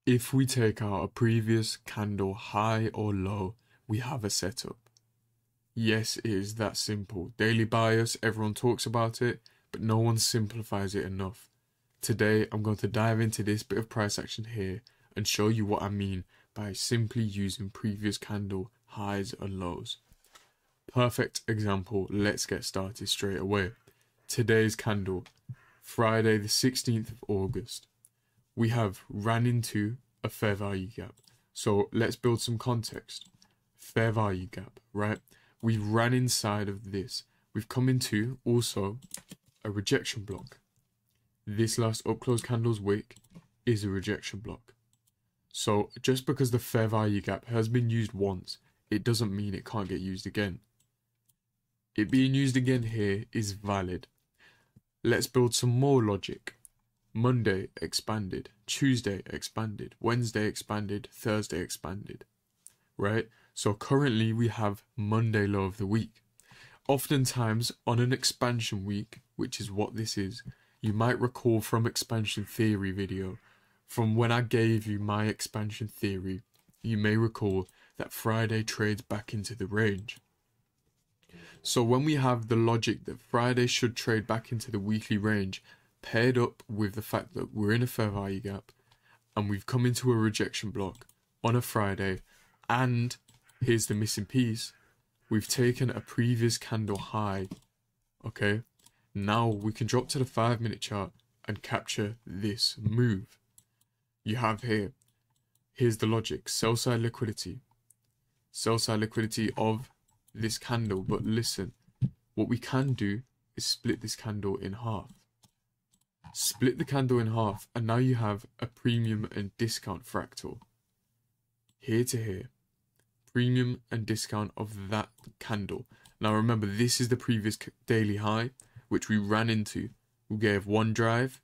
If we take out a previous candle high or low, we have a setup. Yes, it is that simple. Daily bias, everyone talks about it, but no one simplifies it enough. Today, I'm going to dive into this bit of price action here and show you what I mean by simply using previous candle highs and lows. Perfect example, let's get started straight away. Today's candle, Friday the 16th of August. We have ran into a fair value gap. So let's build some context. Fair value gap, right? We've ran inside of this. We've come into also a rejection block. This last up close candle's wick is a rejection block. So just because the fair value gap has been used once, it doesn't mean it can't get used again. It being used again here is valid. Let's build some more logic. Monday expanded, Tuesday expanded, Wednesday expanded, Thursday expanded, right? So currently we have Monday low of the week. Oftentimes on an expansion week, which is what this is, you might recall from expansion theory video, from when I gave you my expansion theory, you may recall that Friday trades back into the range. So when we have the logic that Friday should trade back into the weekly range, paired up with the fact that we're in a fair value gap and we've come into a rejection block on a Friday, and here's the missing piece, we've taken a previous candle high, okay? Now we can drop to the 5-minute chart and capture this move. You have here's the logic, sell side liquidity of this candle, but listen, what we can do is split this candle in half. Split the candle in half, and now you have a premium and discount fractal. Here to here. Premium and discount of that candle. Now remember, this is the previous daily high, which we ran into. We gave 1 drive,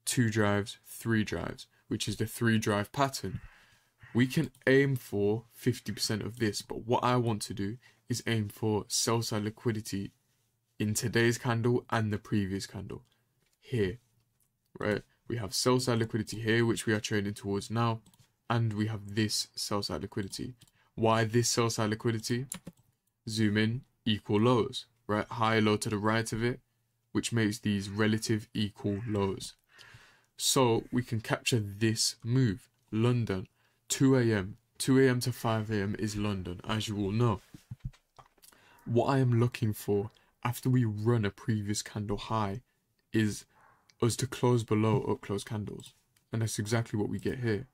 2 drives, 3 drives, which is the 3-drive pattern. We can aim for 50% of this, but what I want to do is aim for sell side liquidity in today's candle and the previous candle. Here. Right, we have sell side liquidity here, which we are trading towards now, and we have this sell side liquidity. Why this sell side liquidity? Zoom in, equal lows, right? High low to the right of it, which makes these relative equal lows. So we can capture this move. London, 2 a.m. 2 a.m. to 5 a.m. is London, as you all know. What I am looking for after we run a previous candle high is us to close below up close candles, and that's exactly what we get here.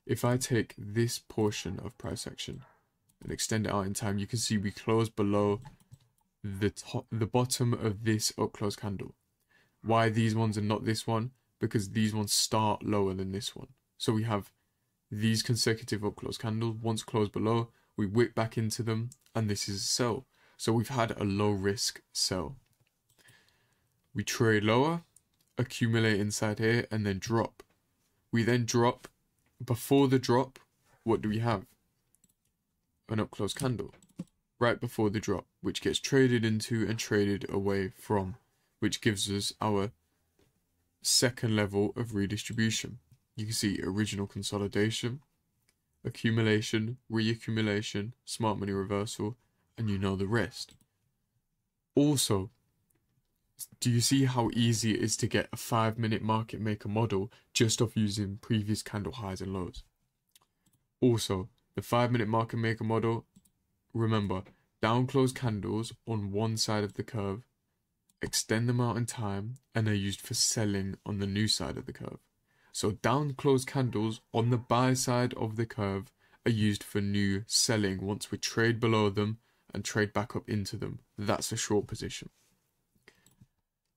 If I take this portion of price action and extend it out in time, you can see we close below the bottom of this up close candle. Why these ones and not this one? Because these ones start lower than this one. So we have these consecutive up close candles. Once closed below, we wick back into them, and this is a sell. So we've had a low risk sell. We trade lower, accumulate inside here, and then drop. We then drop. Before the drop, what do we have? An up close candle right before the drop, which gets traded into and traded away from, which gives us our second level of redistribution. You can see original consolidation, accumulation, reaccumulation, smart money reversal, and you know the rest. Also, do you see how easy it is to get a 5-minute market maker model just off using previous candle highs and lows? Also, the 5-minute market maker model, remember, down close candles on one side of the curve, extend them out in time, and they're used for selling on the new side of the curve. So down close candles on the buy side of the curve are used for new selling once we trade below them and trade back up into them. That's a short position.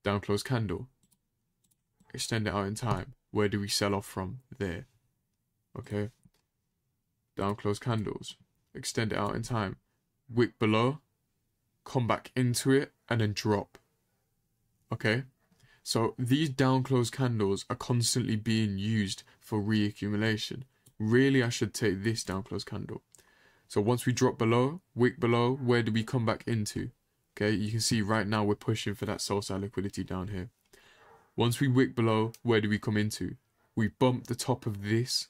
Down close candle, extend it out in time. Where do we sell off from? There. Okay. Down close candles, extend it out in time. Wick below, come back into it, and then drop. Okay. So these down close candles are constantly being used for reaccumulation. Really, I should take this down close candle. So once we drop below, wick below, where do we come back into? Okay, you can see right now we're pushing for that sell side liquidity down here. Once we wick below, where do we come into? We bump the top of this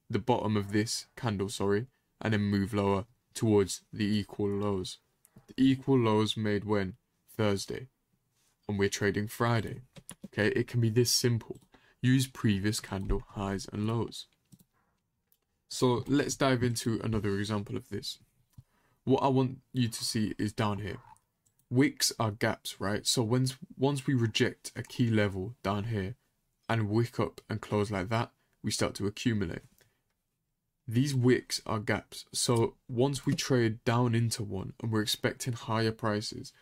the bottom of this candle, sorry, and then move lower towards the equal lows. The equal lows made when? Thursday. And we're trading Friday. Okay, it can be this simple. Use previous candle highs and lows. So let's dive into another example of this. What I want you to see is down here. Wicks are gaps, right? So once we reject a key level down here and wick up and close like that, we start to accumulate. These wicks are gaps. So once we trade down into one and we're expecting higher prices,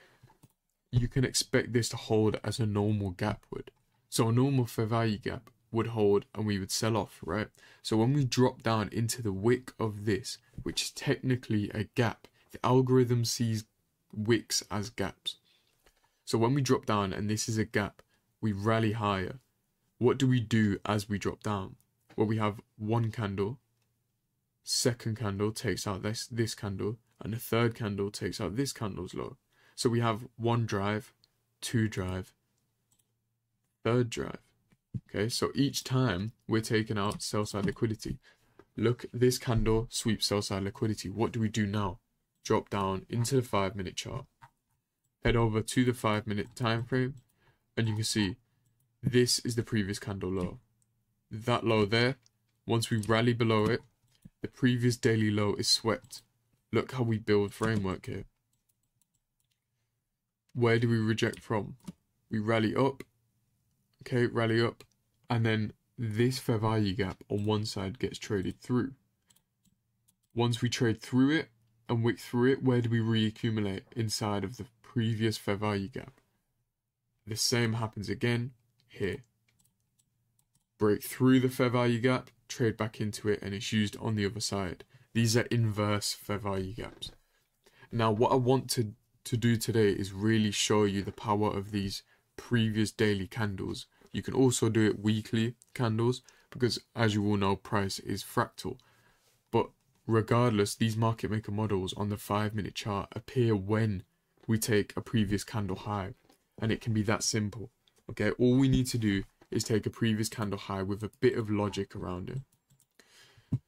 you can expect this to hold as a normal gap would. So a normal fair value gap would hold and we would sell off, right? So when we drop down into the wick of this, which is technically a gap, the algorithm sees wicks as gaps. So when we drop down and this is a gap, we rally higher. What do we do as we drop down? Well, we have one candle, second candle takes out this candle, and the third candle takes out this candle's low. So we have one drive, two drive, third drive. Okay, so each time we're taking out sell side liquidity. Look, this candle sweeps sell side liquidity. What do we do now? Drop down into the 5-minute chart, head over to the 5-minute time frame, and you can see this is the previous candle low. That low there, once we rally below it, the previous daily low is swept. Look how we build framework here. Where do we reject from? We rally up, okay, rally up, and then this fair value gap on one side gets traded through. Once we trade through it and wick through it, where do we reaccumulate? Inside of the previous fair value gap. The same happens again here. Break through the fair value gap, trade back into it, and it's used on the other side. These are inverse fair value gaps. Now what I want to do today is really show you the power of these previous daily candles. You can also do it weekly candles because, as you all know, price is fractal. But regardless, these market maker models on the 5-minute chart appear when we take a previous candle high, and it can be that simple. Okay, all we need to do is take a previous candle high with a bit of logic around it.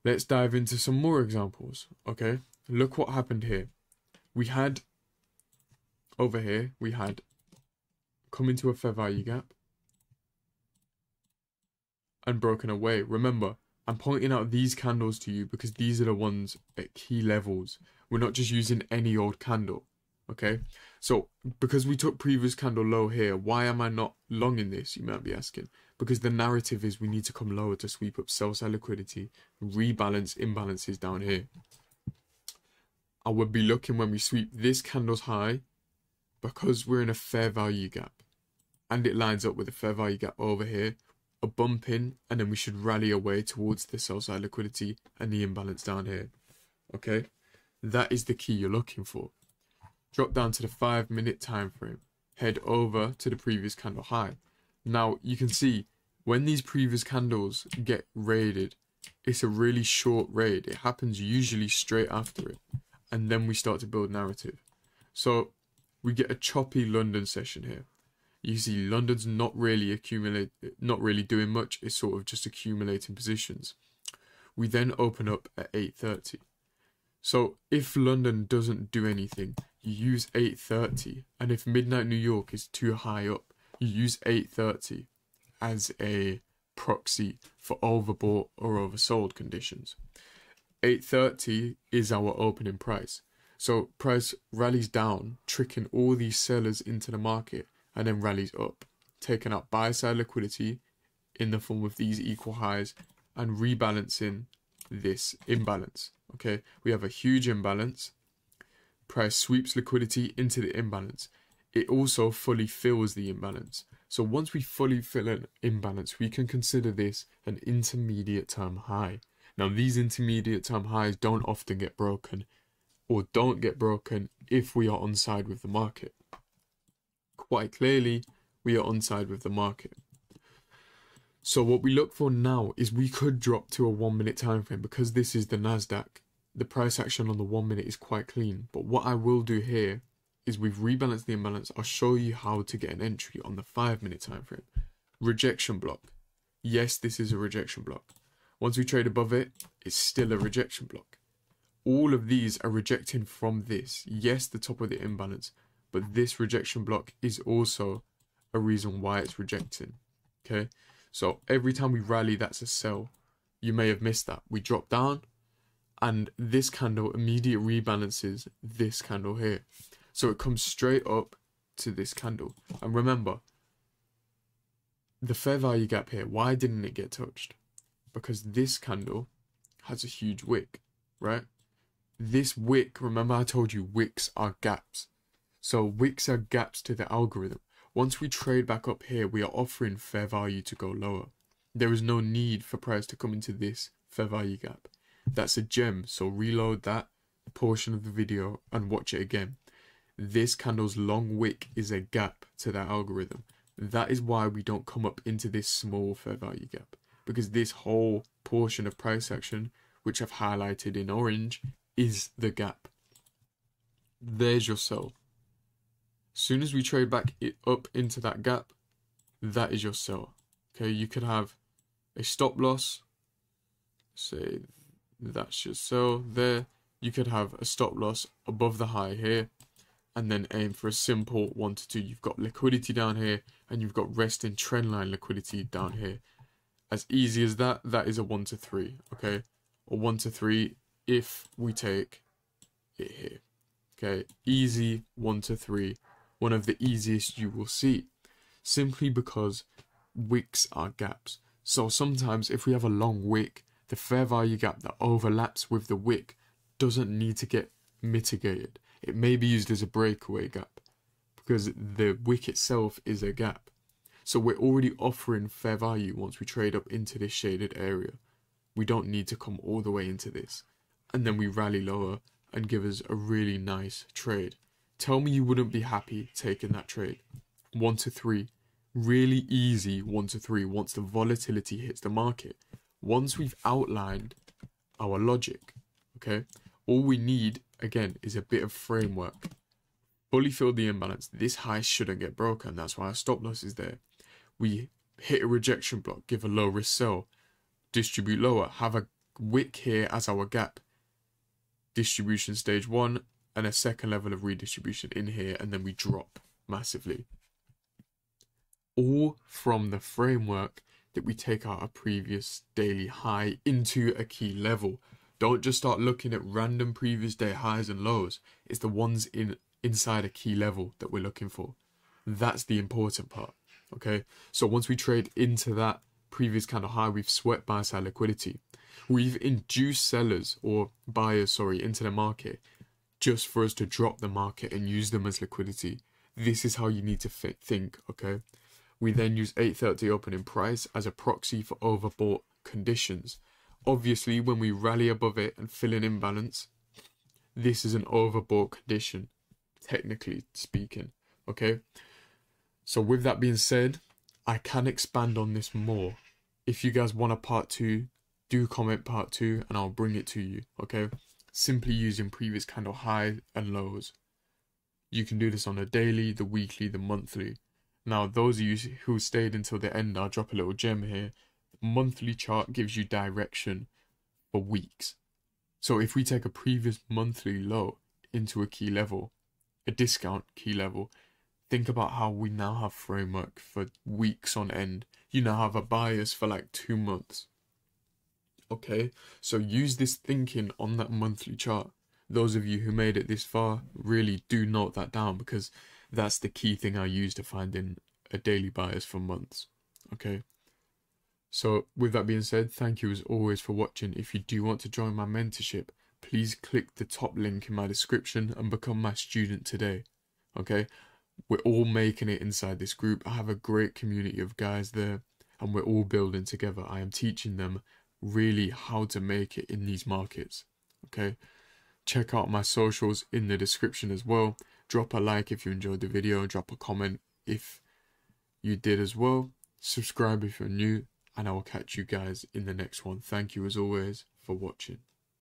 Let's dive into some more examples. Okay, look what happened here. We had over here, we had come into a fair value gap and broken away. Remember, I'm pointing out these candles to you because these are the ones at key levels. We're not just using any old candle. Okay, so because we took previous candle low here, why am I not long in this, you might be asking? Because the narrative is we need to come lower to sweep up sell side liquidity, rebalance imbalances down here. I would be looking when we sweep this candle's high, because we're in a fair value gap and it lines up with a fair value gap over here, a bump in, and then we should rally away towards the sell side liquidity and the imbalance down here. Okay, that is the key you're looking for. Drop down to the 5-minute time frame, head over to the previous candle high. Now you can see when these previous candles get raided, it's a really short raid. It happens usually straight after it, and then we start to build narrative. So we get a choppy London session here. You see London's not really doing much. It's sort of just accumulating positions. We then open up at 8:30. So if London doesn't do anything, you use 8:30, and if midnight New York is too high up, you use 8:30 as a proxy for overbought or oversold conditions. 8:30 is our opening price. So price rallies down, tricking all these sellers into the market, and then rallies up, taking out buy side liquidity in the form of these equal highs and rebalancing this imbalance. Okay, we have a huge imbalance. Price sweeps liquidity into the imbalance. It also fully fills the imbalance. So once we fully fill an imbalance, we can consider this an intermediate term high. Now these intermediate term highs don't often get broken, or don't get broken if we are on side with the market. Quite clearly, we are on side with the market. So what we look for now is we could drop to a 1-minute time frame because this is the Nasdaq. The price action on the 1 minute is quite clean. But what I will do here is we've rebalanced the imbalance. I'll show you how to get an entry on the 5-minute time frame. Rejection block. Yes, this is a rejection block. Once we trade above it, it's still a rejection block. All of these are rejecting from this. Yes, the top of the imbalance, but this rejection block is also a reason why it's rejecting. Okay, so every time we rally, that's a sell. You may have missed that. We drop down, and this candle immediately rebalances this candle here. So it comes straight up to this candle. And remember, the fair value gap here, why didn't it get touched? Because this candle has a huge wick, right? This wick, remember I told you wicks are gaps. So wicks are gaps to the algorithm. Once we trade back up here, we are offering fair value to go lower. There is no need for price to come into this fair value gap. That's a gem, so reload that portion of the video and watch it again. This candle's long wick is a gap to that algorithm. That is why we don't come up into this small fair value gap, because this whole portion of price action, which I've highlighted in orange, is the gap. There's your sell. As soon as we trade back it up into that gap, that is your sell. Okay, you could have a stop loss, say that's your sell there. You could have a stop loss above the high here, and then aim for a simple 1 to 2. You've got liquidity down here, and you've got resting trendline liquidity down here. As easy as that, that is a 1 to 3, okay? Or 1 to 3 if we take it here, okay? Easy 1 to 3, one of the easiest you will see, simply because wicks are gaps. So sometimes if we have a long wick, the fair value gap that overlaps with the wick doesn't need to get mitigated. It may be used as a breakaway gap because the wick itself is a gap. So we're already offering fair value once we trade up into this shaded area. We don't need to come all the way into this. And then we rally lower and give us a really nice trade. Tell me you wouldn't be happy taking that trade. 1 to 3. Really easy 1 to 3 once the volatility hits the market. Once we've outlined our logic, okay, all we need, again, is a bit of framework. Fully fill the imbalance. This high shouldn't get broken. That's why our stop loss is there. We hit a rejection block, give a low risk sell, distribute lower, have a wick here as our gap. Distribution stage 1 and a second level of redistribution in here, and then we drop massively. All from the framework that we take out a previous daily high into a key level. Don't just start looking at random previous day highs and lows. It's the ones inside a key level that we're looking for. That's the important part, okay? So once we trade into that previous candle high, we've swept buy side liquidity. We've induced sellers or buyers, sorry, into the market just for us to drop the market and use them as liquidity. This is how you need to think, okay? We then use 8:30 opening price as a proxy for overbought conditions. Obviously, when we rally above it and fill an imbalance, this is an overbought condition, technically speaking, okay? So with that being said, I can expand on this more. If you guys want a part 2, do comment part 2 and I'll bring it to you, okay? Simply using previous candle highs and lows. You can do this on a daily, the weekly, the monthly. Now, those of you who stayed until the end, I'll drop a little gem here. The monthly chart gives you direction for weeks. So if we take a previous monthly low into a key level, a discount key level, think about how we now have framework for weeks on end. You now have a bias for like 2 months. Okay, so use this thinking on that monthly chart. Those of you who made it this far, really do note that down, because that's the key thing I use to find in a daily bias for months. Okay, so with that being said, thank you as always for watching. If you do want to join my mentorship, please click the top link in my description and become my student today. Okay, we're all making it inside this group. I have a great community of guys there and we're all building together. I am teaching them really how to make it in these markets. Okay, check out my socials in the description as well. Drop a like if you enjoyed the video, drop a comment if you did as well. Subscribe if you're new, and I will catch you guys in the next one. Thank you as always for watching.